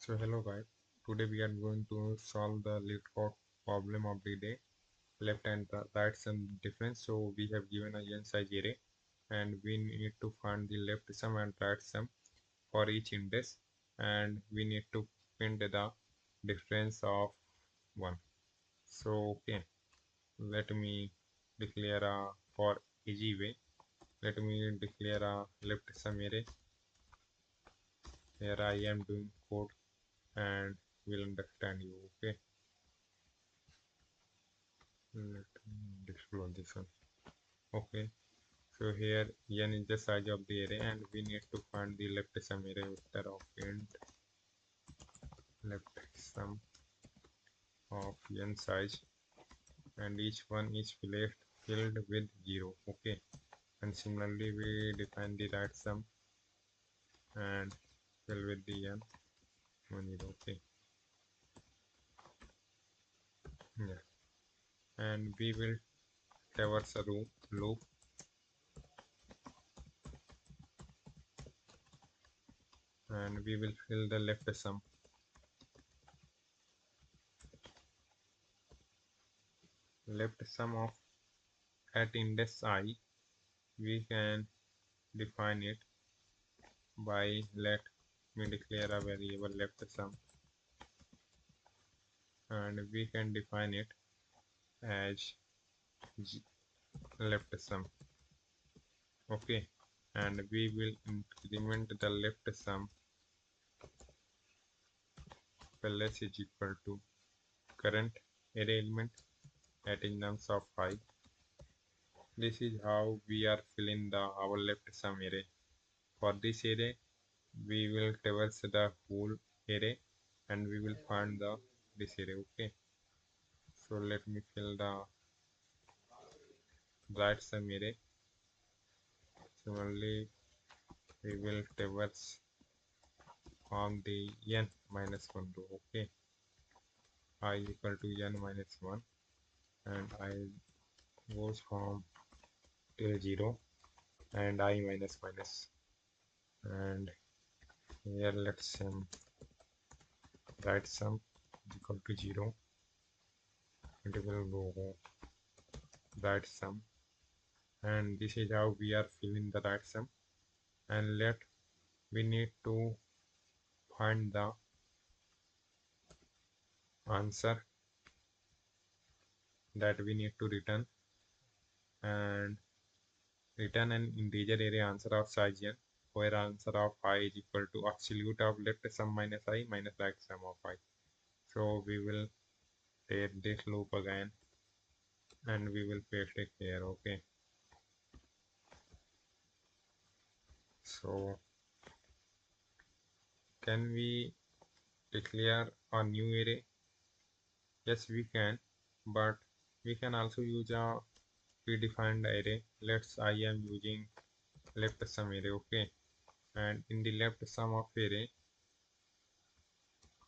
So hello guys, today we are going to solve the LeetCode problem of the day, left and the right sum difference. So we have given a n size array and we need to find the left sum and right sum for each index, and we need to print the difference of 1. So okay, let me declare a for easy way. Let me declare a left sum array. Here I am doing code and will understand you. Okay. Let me explore this one. Okay, so here n is the size of the array and we need to find the left sum array vector of int left sum of n size, and each one is filled with 0. Okay, and similarly we define the right sum and fill with the n 1 0. Okay, yeah, and we will traverse a loop and we will fill the left sum of at index I. We can define it by let me declare a variable left sum, and we can define it as left sum. Okay, and we will increment the left sum plus is equal to current array element at instance of 5. This is how we are filling the our left sum array. For this array we will traverse the whole array and we will find the this array. Okay, so let me fill the right sum array. Similarly we will traverse from the n minus 1 row. Okay, I equal to n minus 1 and I goes from till 0 and I minus minus, and here let's right sum equal to 0. It will go right sum, and this is how we are filling the right sum. And we need to find the answer that we need to return, and return an integer array answer of size n, where answer of I is equal to absolute of left sum minus I minus right sum of I. So we will take this loop again and we will paste it here. Okay, so can we declare a new array? Yes, we can, but we can also use a predefined array. I am using left sum array. Okay, and in the left sum of array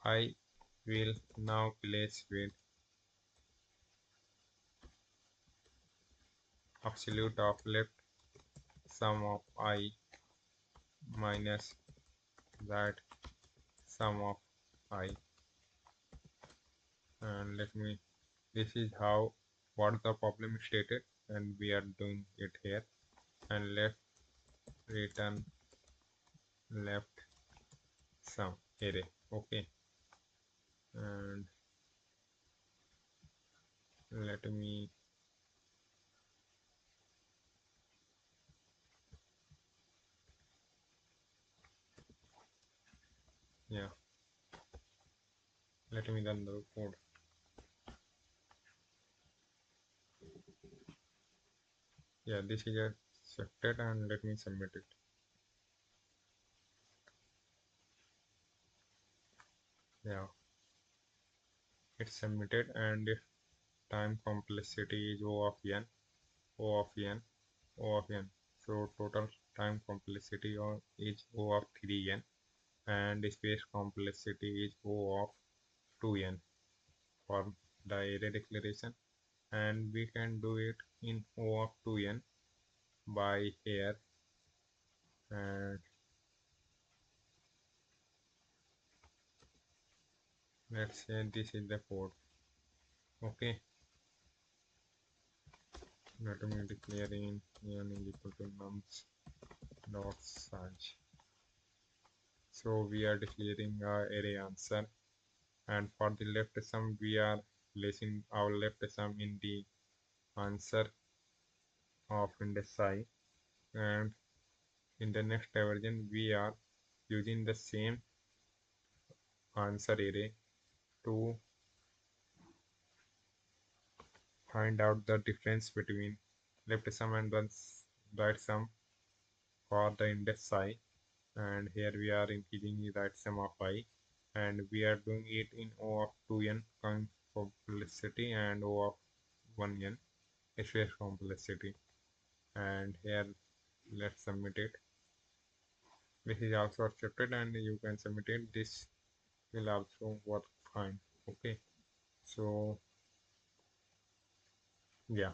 I will now place with absolute of left sum of I minus that sum of I, and this is how what the problem stated and we are doing it here. And let's return left sum array. Okay, and let me yeah, let me run the code. Yeah, this is accepted and let me submit it. Yeah, it's submitted, and if time complexity is O of n, O of n, O of n, so total time complexity is O of 3n, and space complexity is O of 2n for the array declaration, and we can do it in O of 2n by here, and Let's say this is the code. Okay, let me declare in n is equal to nums dot size. So we are declaring our array answer, and for the left sum we are placing our left sum in the answer of index I, and in the next version we are using the same answer array to find out the difference between left sum and the right sum for the index I, and here we are increasing the right sum of I, and we are doing it in O of 2n complexity and O of 1n space complexity. And here let's submit it. This is also accepted and you can submit it. This will also work fine. Okay, so yeah,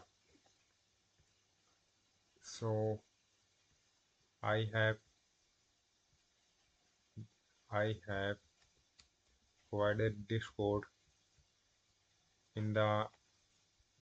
so I have I have provided this code in the